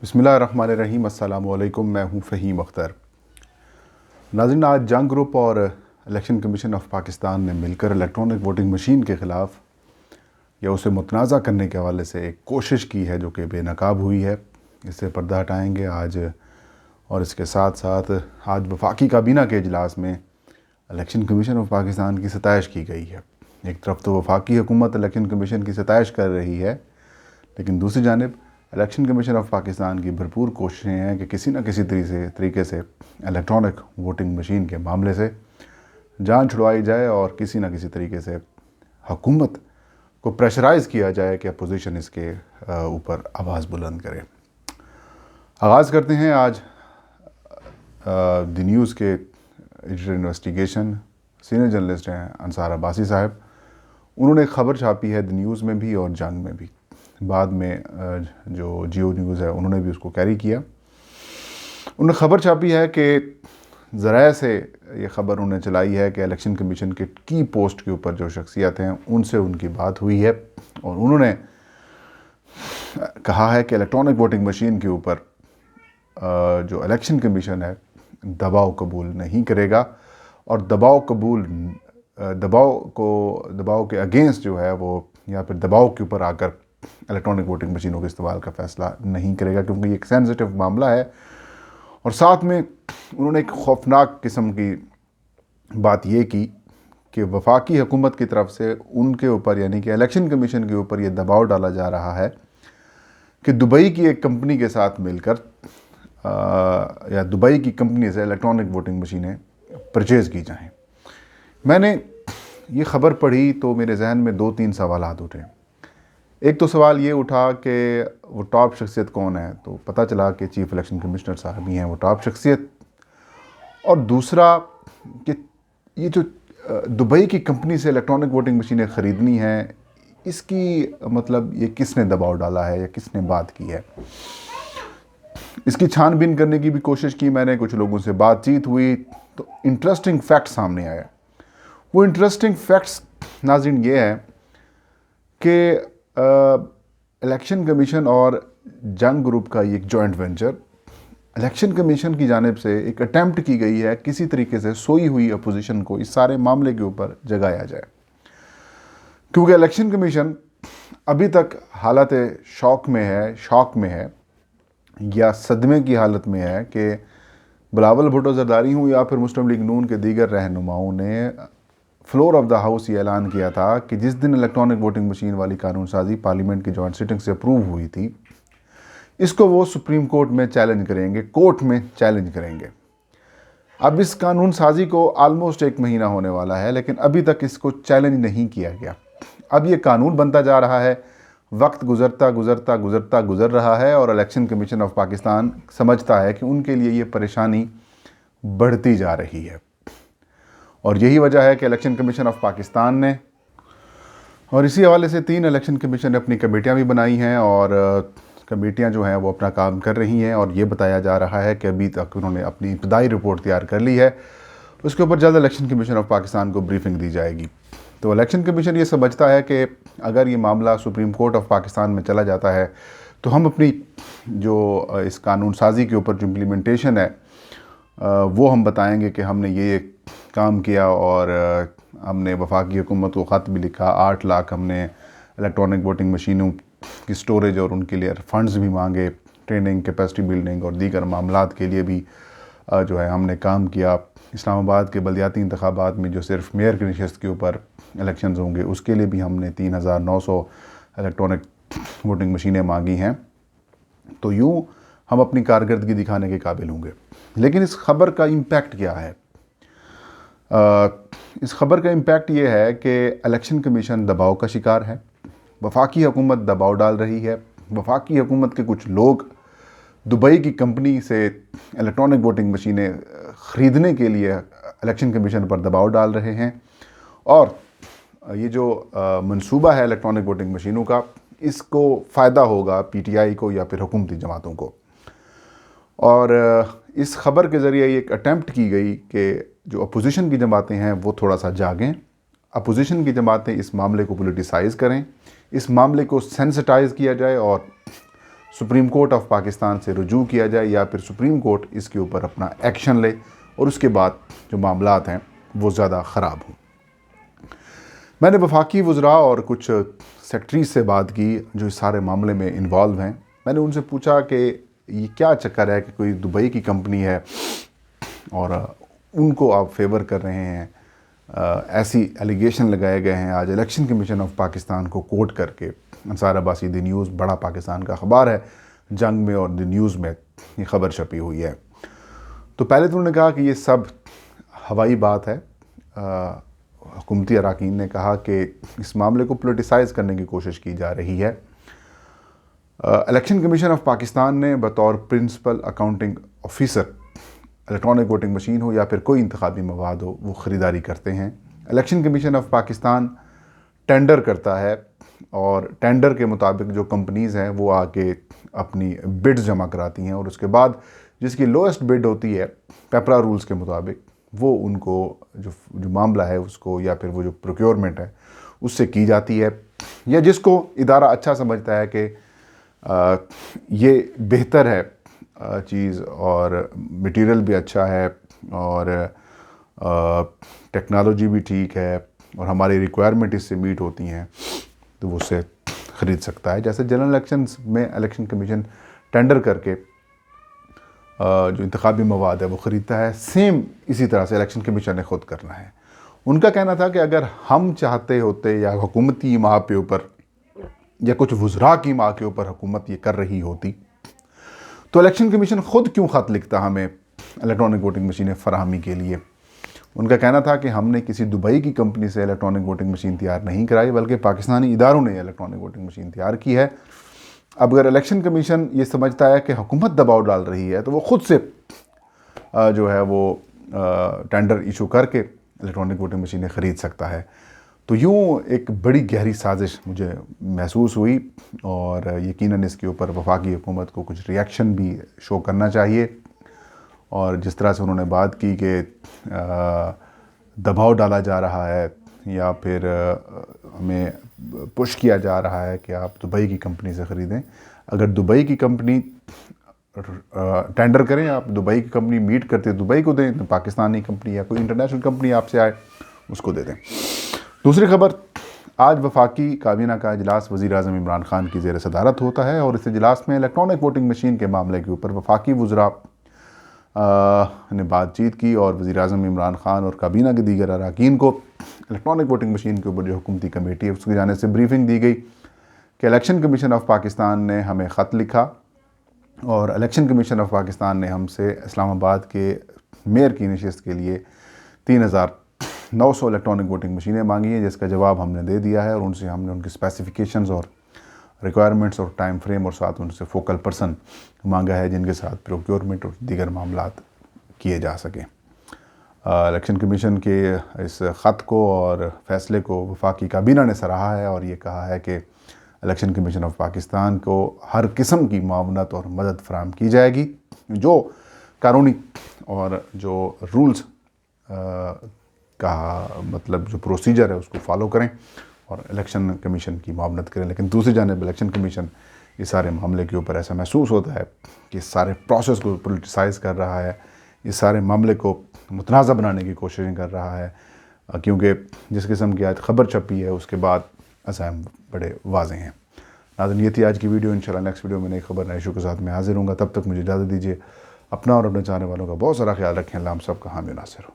بسم اللہ الرحمن الرحیم۔ السلام علیکم، میں ہوں فہیم اختر۔ ناظرین، آج جنگ گروپ اور الیکشن کمیشن آف پاکستان نے مل کر الیکٹرانک ووٹنگ مشین کے خلاف یا اسے متنازع کرنے کے حوالے سے ایک کوشش کی ہے جو کہ بے نقاب ہوئی ہے۔ اس سے پردہ ہٹائیں گے آج، اور اس کے ساتھ ساتھ آج وفاقی کابینہ کے اجلاس میں الیکشن کمیشن آف پاکستان کی ستائش کی گئی ہے۔ ایک طرف تو وفاقی حکومت الیکشن کمیشن کی ستائش کر رہی ہے، لیکن دوسری جانب الیکشن کمیشن آف پاکستان کی بھرپور کوششیں ہیں کہ کسی نہ کسی طریقے سے الیکٹرانک ووٹنگ مشین کے معاملے سے جان چھڑوائی جائے اور کسی نہ کسی طریقے سے حکومت کو پریشرائز کیا جائے کہ اپوزیشن اس کے اوپر آواز بلند کرے۔ آغاز کرتے ہیں آج دی نیوز کے ایڈیٹر انویسٹیگیشن سینئر جرنلسٹ ہیں انصار عباسی صاحب۔ انہوں نے ایک خبر چھاپی ہے دی نیوز میں بھی اور جنگ میں بھی، بعد میں جو جیو نیوز ہے انہوں نے بھی اس کو کیری کیا۔ انہوں نے خبر چھاپی ہے کہ ذرائع سے یہ خبر انہوں نے چلائی ہے کہ الیکشن کمیشن کے کی پوسٹ کے اوپر جو شخصیت ہیں ان سے ان کی بات ہوئی ہے، اور انہوں نے کہا ہے کہ الیکٹرانک ووٹنگ مشین کے اوپر جو الیکشن کمیشن ہے دباؤ قبول نہیں کرے گا، اور دباؤ کے اگینسٹ جو ہے وہ یا پھر دباؤ کے اوپر آ کر الیکٹرانک ووٹنگ مشینوں کے استعمال کا فیصلہ نہیں کرے گا، کیونکہ یہ ایک سینسٹیو معاملہ ہے۔ اور ساتھ میں انہوں نے ایک خوفناک قسم کی بات یہ کی کہ وفاقی حکومت کی طرف سے ان کے اوپر یعنی کہ الیکشن کمیشن کے اوپر یہ دباؤ ڈالا جا رہا ہے کہ دبئی کی ایک کمپنی کے ساتھ مل کر یا دبئی کی کمپنی سے الیکٹرانک ووٹنگ مشینیں پرچیز کی جائیں۔ میں نے یہ خبر پڑھی تو میرے ذہن میں 2-3 سوالات اٹھے۔ ایک تو سوال یہ اٹھا کہ وہ ٹاپ شخصیت کون ہے، تو پتہ چلا کہ چیف الیکشن کمشنر صاحب ہی ہیں وہ ٹاپ شخصیت۔ اور دوسرا کہ یہ جو دبئی کی کمپنی سے الیکٹرانک ووٹنگ مشینیں خریدنی ہیں، اس کی مطلب یہ کس نے دباؤ ڈالا ہے یا کس نے بات کی ہے۔ اس کی چھان بین کرنے کی بھی کوشش کی میں نے، کچھ لوگوں سے بات چیت ہوئی تو انٹرسٹنگ فیکٹ سامنے آیا۔ وہ انٹرسٹنگ فیکٹس ناظرین یہ ہے کہ الیکشن کمیشن اور جنگ گروپ کا ایک جوائنٹ وینچر، الیکشن کمیشن کی جانب سے ایک اٹیمپٹ کی گئی ہے کسی طریقے سے سوئی ہوئی اپوزیشن کو اس سارے معاملے کے اوپر جگایا جائے، کیونکہ الیکشن کمیشن ابھی تک حالت شوق میں ہے یا صدمے کی حالت میں ہے کہ بلاول بھٹو زرداری ہوں یا پھر مسلم لیگ نون کے دیگر رہنماؤں نے فلور آف دا ہاؤس یہ اعلان کیا تھا کہ جس دن الیکٹرانک ووٹنگ مشین والی قانون سازی پارلیمنٹ کی جوائنٹ سیٹنگ سے اپروو ہوئی تھی، اس کو وہ سپریم کورٹ میں چیلنج کریں گے، کورٹ میں چیلنج کریں گے۔ اب اس قانون سازی کو آلموسٹ 1 مہینہ ہونے والا ہے، لیکن ابھی تک اس کو چیلنج نہیں کیا گیا۔ اب یہ قانون بنتا جا رہا ہے، وقت گزر رہا ہے، اور الیکشن کمیشن آف پاکستان سمجھتا ہے کہ ان کے لیے یہ پریشانی بڑھتی جا رہی ہے، اور یہی وجہ ہے کہ الیکشن کمیشن آف پاکستان نے اور اسی حوالے سے 3 الیکشن کمیشن نے اپنی کمیٹیاں بھی بنائی ہیں، اور کمیٹیاں جو ہیں وہ اپنا کام کر رہی ہیں، اور یہ بتایا جا رہا ہے کہ ابھی تک انہوں نے اپنی ابتدائی رپورٹ تیار کر لی ہے، اس کے اوپر جلد الیکشن کمیشن آف پاکستان کو بریفنگ دی جائے گی۔ تو الیکشن کمیشن یہ سمجھتا ہے کہ اگر یہ معاملہ سپریم کورٹ آف پاکستان میں چلا جاتا ہے تو ہم اپنی جو اس قانون سازی کے اوپر جو امپلیمنٹیشن ہے وہ ہم بتائیں گے کہ ہم نے یہ کام کیا، اور ہم نے وفاقی حکومت کو خط بھی لکھا، 8 لاکھ ہم نے الیکٹرانک ووٹنگ مشینوں کی سٹوریج اور ان کے لیے فنڈز بھی مانگے، ٹریننگ، کیپیسٹی بلڈنگ اور دیگر معاملات کے لیے بھی جو ہے ہم نے کام کیا۔ اسلام آباد کے بلدیاتی انتخابات میں جو صرف میئر کی نشست کے اوپر الیکشنز ہوں گے اس کے لیے بھی ہم نے 3900 الیکٹرانک ووٹنگ مشینیں مانگی ہیں۔ تو یوں ہم اپنی کارکردگی دکھانے کے قابل ہوں گے۔ لیکن اس خبر کا امپیکٹ کیا ہے؟ اس خبر کا امپیکٹ یہ ہے کہ الیکشن کمیشن دباؤ کا شکار ہے، وفاقی حکومت دباؤ ڈال رہی ہے، وفاقی حکومت کے کچھ لوگ دبئی کی کمپنی سے الیکٹرانک ووٹنگ مشینیں خریدنے کے لیے الیکشن کمیشن پر دباؤ ڈال رہے ہیں، اور یہ جو منصوبہ ہے الیکٹرانک ووٹنگ مشینوں کا، اس کو فائدہ ہوگا پی ٹی آئی کو یا پھر حکومتی جماعتوں کو۔ اور اس خبر کے ذریعے ایک اٹیمپٹ کی گئی کہ جو اپوزیشن کی جماعتیں ہیں وہ تھوڑا سا جاگیں، اپوزیشن کی جماعتیں اس معاملے کو پولیٹیسائز کریں، اس معاملے کو سینسٹائز کیا جائے، اور سپریم کورٹ آف پاکستان سے رجوع کیا جائے یا پھر سپریم کورٹ اس کے اوپر اپنا ایکشن لے اور اس کے بعد جو معاملات ہیں وہ زیادہ خراب ہوں۔ میں نے وفاقی وزراء اور کچھ سیکٹریز سے بات کی جو اس سارے معاملے میں انوالو ہیں۔ میں نے ان سے پوچھا کہ یہ کیا چکر ہے کہ کوئی دبئی کی کمپنی ہے اور ان کو آپ فیور کر رہے ہیں، ایسی ایلیگیشن لگائے گئے ہیں۔ آج الیکشن کمیشن آف پاکستان کو کوٹ کر کے انصار عباسی دی نیوز بڑا پاکستان کا اخبار ہے، جنگ میں اور دی نیوز میں یہ خبر چھپی ہوئی ہے۔ تو پہلے تو انہوں نے کہا کہ یہ سب ہوائی بات ہے۔ حکومتی اراکین نے کہا کہ اس معاملے کو پولیٹیسائز کرنے کی کوشش کی جا رہی ہے۔ الیکشن کمیشن آف پاکستان نے بطور principal accounting officer electronic voting machine ہو یا پھر کوئی انتخابی مواد ہو وہ خریداری کرتے ہیں۔ Election commission of Pakistan tender کرتا ہے اور ٹینڈر کے مطابق جو کمپنیز ہیں وہ آ کے اپنی بڈز جمع کراتی ہیں اور اس کے بعد جس کی لوئسٹ بڈ ہوتی ہے پیپرا رولز کے مطابق وہ ان کو جو معاملہ ہے اس کو یا پھر وہ جو پروکیورمنٹ ہے اس سے کی جاتی ہے، یا جس کو ادارہ اچھا سمجھتا ہے کہ یہ بہتر ہے چیز اور مٹیریل بھی اچھا ہے اور ٹیکنالوجی بھی ٹھیک ہے اور ہماری ریکوائرمنٹ اس سے میٹ ہوتی ہیں تو وہ اسے خرید سکتا ہے۔ جیسے جنرل الیکشنز میں الیکشن کمیشن ٹینڈر کر کے جو انتخابی مواد ہے وہ خریدتا ہے، سیم اسی طرح سے الیکشن کمیشن نے خود کرنا ہے۔ ان کا کہنا تھا کہ اگر ہم چاہتے ہوتے یا حکومتی ماہ کے اوپر یا کچھ وزراء کی ماہ کے اوپر حکومت یہ کر رہی ہوتی تو الیکشن کمیشن خود کیوں خط لکھتا ہمیں الیکٹرانک ووٹنگ مشینیں فراہمی کے لیے۔ ان کا کہنا تھا کہ ہم نے کسی دبئی کی کمپنی سے الیکٹرانک ووٹنگ مشین تیار نہیں کرائی بلکہ پاکستانی اداروں نے الیکٹرانک ووٹنگ مشین تیار کی ہے۔ اب اگر الیکشن کمیشن یہ سمجھتا ہے کہ حکومت دباؤ ڈال رہی ہے تو وہ خود سے جو ہے وہ ٹینڈر ایشو کر کے الیکٹرانک ووٹنگ مشینیں خرید سکتا ہے۔ تو یوں ایک بڑی گہری سازش مجھے محسوس ہوئی اور یقیناً اس کے اوپر وفاقی حکومت کو کچھ ری ایکشن بھی شو کرنا چاہیے، اور جس طرح سے انہوں نے بات کی کہ دباؤ ڈالا جا رہا ہے یا پھر ہمیں پش کیا جا رہا ہے کہ آپ دبئی کی کمپنی سے خریدیں۔ اگر دبئی کی کمپنی ٹینڈر کریں، آپ دبئی کی کمپنی میٹ کرتے دبئی کو دیں، پاکستانی کمپنی یا کوئی انٹرنیشنل کمپنی آپ سے آئے اس کو دے دیں۔ دوسری خبر، آج وفاقی کابینہ کا اجلاس وزیر اعظم عمران خان کی زیر صدارت ہوتا ہے اور اس اجلاس میں الیکٹرانک ووٹنگ مشین کے معاملے کے اوپر وفاقی وزراء نے بات چیت کی اور وزیر اعظم عمران خان اور کابینہ کے دیگر اراکین کو الیکٹرانک ووٹنگ مشین کے اوپر جو حکومتی کمیٹی ہے اس کی جانب سے بریفنگ دی گئی کہ الیکشن کمیشن آف پاکستان نے ہمیں خط لکھا اور الیکشن کمیشن آف پاکستان نے ہم سے اسلام آباد کے میئر کی نشست کے لیے 3900 الیکٹرانک ووٹنگ مشینیں مانگی ہیں، جس کا جواب ہم نے دے دیا ہے اور ان سے ہم نے ان کی اسپیسیفیکیشنز اور ریکوائرمنٹس اور ٹائم فریم اور ساتھ ان سے فوکل پرسن مانگا ہے جن کے ساتھ پروکیورمنٹ اور دیگر معاملات کیے جا سکیں۔ الیکشن کمیشن کے اس خط کو اور فیصلے کو وفاقی کابینہ نے سراہا ہے اور یہ کہا ہے کہ الیکشن کمیشن آف پاکستان کو ہر قسم کی معاونت اور مدد فراہم کی جائے گی، جو قانونی اور جو رولز کا مطلب جو پروسیجر ہے اس کو فالو کریں اور الیکشن کمیشن کی معاونت کریں۔ لیکن دوسری جانب الیکشن کمیشن اس سارے معاملے کے اوپر ایسا محسوس ہوتا ہے کہ اس سارے پروسیس کو پولیٹیسائز کر رہا ہے، اس سارے معاملے کو متنازع بنانے کی کوششیں کر رہا ہے، کیونکہ جس قسم کی آج خبر چھپی ہے اس کے بعد عزائم بڑے واضح ہیں۔ ناظرین، یہ تھی آج کی ویڈیو۔ انشاءاللہ نیکسٹ ویڈیو میں نئی خبر نئے ایشو کے ساتھ میں حاضر ہوں گا۔ تب تک مجھے اجازت دیجیے۔ اپنا اور اپنے چاہنے والوں کا بہت سارا خیال رکھیں۔ اللہ ہم سب کا حامی و ناصر ہو۔